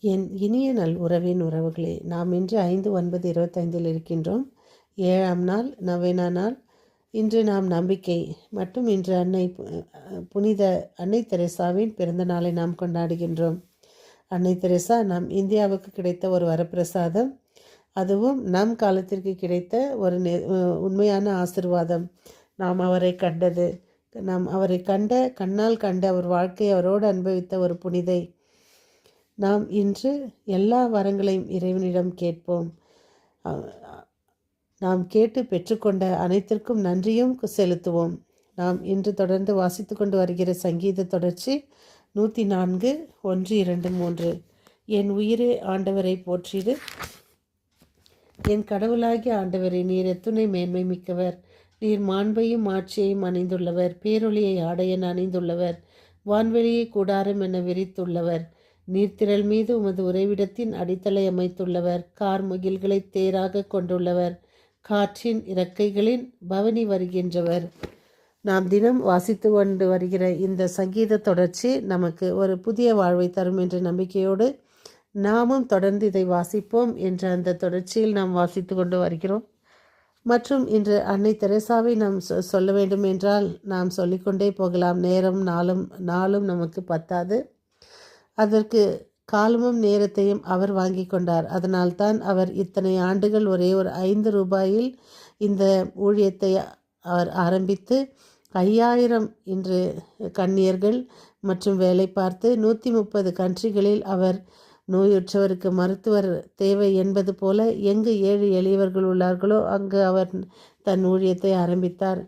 என் இனிய நல் உறவின் உறவுகளே, நாம் இன்று 5/9/25 இருக்கின்றோம். 7ஆம் நாள், நவேனா நாள். இன்று நாம் நம்பிக்கை மற்றும் இன்று புனித அன்னை தெரேசாவின் பிறந்த நாளை நாம் கொண்டாடுகின்றோம். அன்னை தெரேசா நம் இந்தியாவுக்கு கிடைத்த ஒரு வரப்பிரசாதம். அதுவும் நம் காலத்திற்கு கிடைத்த ஒரு உண்மையான ஆசிர்வாதம். நாம் அவரை கண்டது, நாம் அவரை கண்ணால் கண்ட அவர் வாழ்க்கை, அவரோடு அனுபவித்த ஒரு புனிதை. நாம் இன்று எல்லா வரங்களையும் இறைவனிடம் கேட்போம். நாம் கேட்டு பெற்றுக்கொண்ட அனைத்திற்கும் நன்றியும் செலுத்துவோம். நாம் இன்று தொடர்ந்து வாசித்து கொண்டு வருகிற சங்கீத தொடர்ச்சி 104, 1, 2, 3. என் உயிரே ஆண்டவரை போற்றிடு, என் கடவுளாகிய ஆண்டவரை, நீர் எத்துணை மேன்மை மிக்கவர். நீர் மாண்பையும் ஆட்சியையும் அணிந்துள்ளவர், பேரொளியை ஆடையன் அணிந்துள்ளவர், வான்வெளியை கூடாரம் என விரித்துள்ளவர். நீர்த்திரள் மீது உமது உறைவிடத்தின் அடித்தளை அமைத்துள்ளவர், கார் முகில்களை தேராக கொண்டுள்ளவர், காற்றின் இறக்கைகளின் பவனி வருகின்றவர். நாம் தினம் வாசித்து கொண்டு வருகிற இந்த சங்கீத தொடர்ச்சி நமக்கு ஒரு புதிய வாழ்வை தரும் என்ற நம்பிக்கையோடு நாமும் தொடர்ந்து இதை வாசிப்போம் என்ற அந்த தொடர்ச்சியில் நாம் வாசித்து கொண்டு வருகிறோம். மற்றும் இன்று அன்னை தெரேசாவை நாம் சொல்ல வேண்டும் என்றால் நாம் சொல்லிக்கொண்டே போகலாம். நேரம் நாளும் நமக்கு பத்தாது. அதற்கு காலமும் நேரத்தையும் அவர் வாங்கி கொண்டார். அதனால்தான் அவர் இத்தனை ஆண்டுகள் ஒரே ஒரு 5 ரூபாயில் இந்த ஊழியத்தை அவர் ஆரம்பித்து 5000 இன்று கன்னியர்கள் மற்றும் வேலை பார்த்து 130 கண்ட்ரிகளில் அவர் நோயுற்றவருக்கு மருத்துவர் தேவை என்பது போல எங்கு 7 எளியவர்கள் உள்ளார்களோ அங்கு அவர் தன் ஊழியத்தை ஆரம்பித்தார்.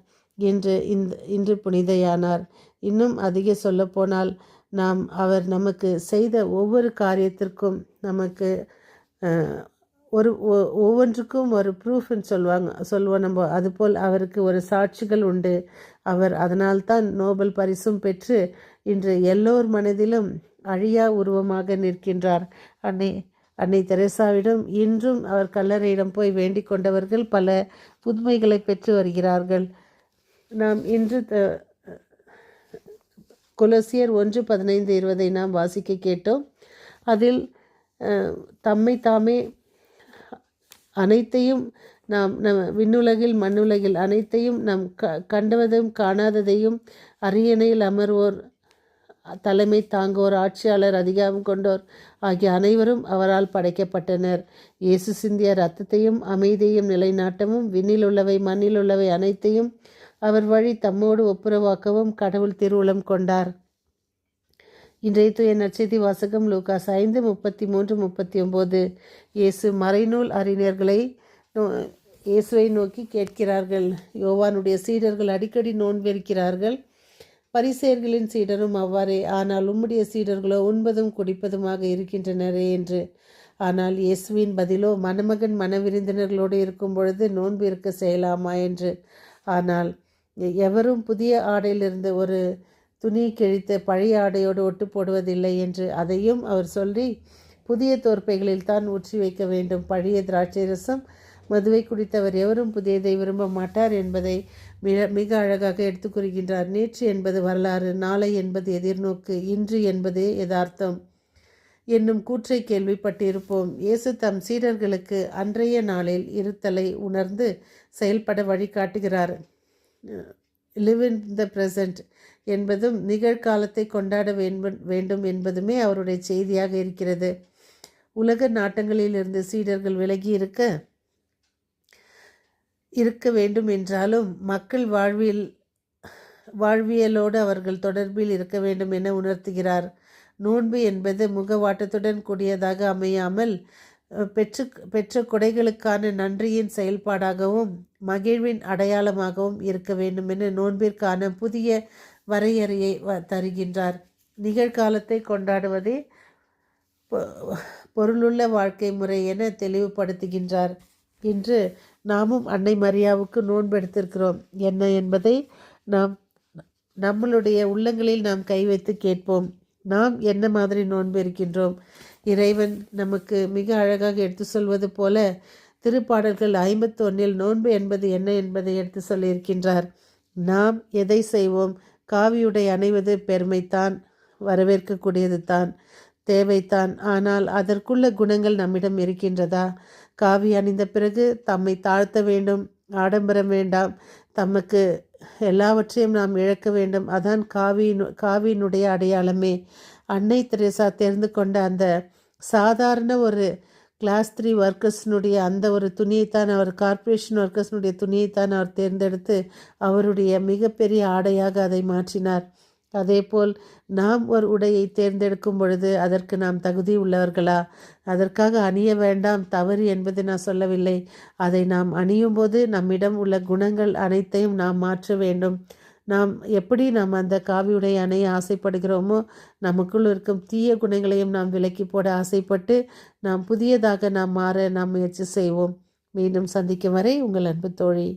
இன்று புனிதையானார். இன்னும் அதிக சொல்லப்போனால் அவர் நமக்கு செய்த ஒவ்வொரு காரியத்திற்கும் நமக்கு ஒவ்வொன்றுக்கும் ஒரு ப்ரூஃப்னு சொல்லுவோம் நம்ம. அதுபோல் அவருக்கு ஒரு சாட்சிகள் உண்டு. அவர் அதனால்தான் நோபல் பரிசும் பெற்று இன்று எல்லோர் மனதிலும் அழியா உருவமாக நிற்கின்றார். அன்னை தெரேசாவிடம் இன்றும் அவர் கல்லறையிடம் போய் வேண்டிக் கொண்டவர்கள் பல புதுமைகளை பெற்று வருகிறார்கள். நாம் இன்று கொலோசியர் 1:15-20 நாம் வாசிக்க கேட்டோம். அதில் தம்மை தாமே அனைத்தையும் நாம் விண்ணுலகில் மண்ணுலகில் அனைத்தையும் நாம் கண்டவதையும் காணாததையும் அரியணையில் அமர்வோர், தலைமை தாங்குவோர், ஆட்சியாளர், அதிகாரம் கொண்டோர் ஆகிய அனைவரும் அவரால் படைக்கப்பட்டனர். இயேசு சிந்திய இரத்தத்தையும் அமைதியையும் நிலைநாட்டவும் விண்ணில் உள்ளவை மண்ணில் உள்ளவை அனைத்தையும் அவர் வழி தம்மோடு ஒப்புரவாக்கவும் கடவுள் திருவுளம் கொண்டார். இன்றைய தூய நற்செய்தி வாசகம் லூக்கா 5:33-39. இயேசு மறைநூல் அறிஞர்களை இயேசுவை நோக்கி கேட்கிறார்கள். யோவானுடைய சீடர்கள் அடிக்கடி நோன்பிருக்கிறார்கள், பரிசேயர்களின் சீடரும் அவ்வாறே. ஆனால் உம்முடைய சீடர்களோ உண்பதும் குடிப்பதுமாக இருக்கின்றனரே என்று. ஆனால் இயேசுவின் பதிலோ, மணமகன் மனவிருந்தினர்களோடு இருக்கும் பொழுது நோன்பு இருக்க செய்யலாமா என்று. ஆனால் எவரும் புதிய ஆடையிலிருந்து ஒரு துணி கிழித்து பழைய ஆடையோடு ஒட்டு போடுவதில்லை என்று. அதையும் அவர் சொல்லி, புதிய தோற்பைகளில் தான் ஊற்றி வைக்க வேண்டும். பழைய திராட்சை ரசம் மதுவை குடித்தவர் எவரும் புதியதை விரும்ப மாட்டார் என்பதை மிக அழகாக எடுத்து கூறுகின்றார். நேற்று என்பது வரலாறு, நாளை என்பது எதிர்நோக்கு, இன்று என்பதே யதார்த்தம் என்னும் கூற்றை கேள்விப்பட்டிருப்போம். இயேசு தம் சீடர்களுக்கு அன்றைய நாளில் இருத்தலை உணர்ந்து செயல்பட வழிகாட்டுகிறார். லிவ் இன் த ப்ரெசன்ட் என்பதும் நிகழ்காலத்தை கொண்டாட வேண்டும் என்பதுமே அவருடைய செய்தியாக இருக்கிறது. உலக நாட்டங்களிலிருந்து சீடர்கள் விலகி இருக்க வேண்டும் என்றாலும் மக்கள் வாழ்வியலோடு அவர்கள் தொடர்பில் இருக்க வேண்டும் என உணர்த்துகிறார். நோன்பு என்பது முகவாட்டத்துடன் கூடியதாக அமையாமல் பெற்ற கொடைகளுக்கான நன்றியின் செயல்பாடாகவும் மகிழ்வின் அடையாளமாகவும் இருக்க வேண்டும் என நோன்பிற்கான புதிய வரையறையை தருகின்றார். நிகழ்காலத்தை கொண்டாடுவதே பொருளுள்ள வாழ்க்கை முறை என தெளிவுபடுத்துகின்றார். இன்று நாமும் அன்னை மரியாவுக்கு நோன்பு எடுத்திருக்கிறோம். என்ன என்பதை நம்மளுடைய உள்ளங்களில் நாம் கை வைத்து கேட்போம். நாம் என்ன மாதிரி நோன்பு இருக்கின்றோம்? இறைவன் நமக்கு மிக அழகாக எடுத்து சொல்வது போல திருப்பாடல்கள் 51 நோன்பு என்பது என்ன என்பதை எடுத்து சொல்லியிருக்கின்றார். நாம் எதை செய்வோம்? காவியுடை அணைவது பெருமைத்தான், வரவேற்கக்கூடியது தான். தேவைத்தான். ஆனால் அதற்குள்ள குணங்கள் நம்மிடம் இருக்கின்றதா? காவி அணிந்த பிறகு தம்மை தாழ்த்த வேண்டும், ஆடம்பரம் வேண்டாம், தமக்கு எல்லாவற்றையும் நாம் இழக்க வேண்டும். அதான் காவியினுடைய அடையாளமே. அன்னை தெரேசா தெரிந்து கொண்ட அந்த சாதாரண ஒரு கிளாஸ் 3 ஒர்க்கர்ஸ்னுடைய அந்த ஒரு துணியைத்தான், அவர் கார்ப்பரேஷன் ஒர்க்கர்ஸ்னுடைய துணியைத்தான் அவர் தேர்ந்தெடுத்து அவருடைய மிகப்பெரிய ஆடையாக அதை மாற்றினார். அதேபோல் நாம் ஒரு உடையை தேர்ந்தெடுக்கும் பொழுது அதற்கு நாம் தகுதி உள்ளவர்களா? அதற்காக அணிய வேண்டாம், தவறு என்பது நான் சொல்லவில்லை. அதை நாம் அணியும் போது நம்மிடம் உள்ள குணங்கள் அனைத்தையும் நாம் மாற்ற வேண்டும். நாம் எப்படி நாம் அந்த காவி உடை அணிய ஆசைப்படுகிறோமோ, நமக்குள் இருக்கும் தீய குணங்களையும் நாம் விலக்கி போட ஆசைப்பட்டு நாம் புதியதாக நாம் மாற நாம் முயற்சி செய்வோம். மீண்டும் சந்திக்கும் வரை உங்கள் அன்பு தோழி.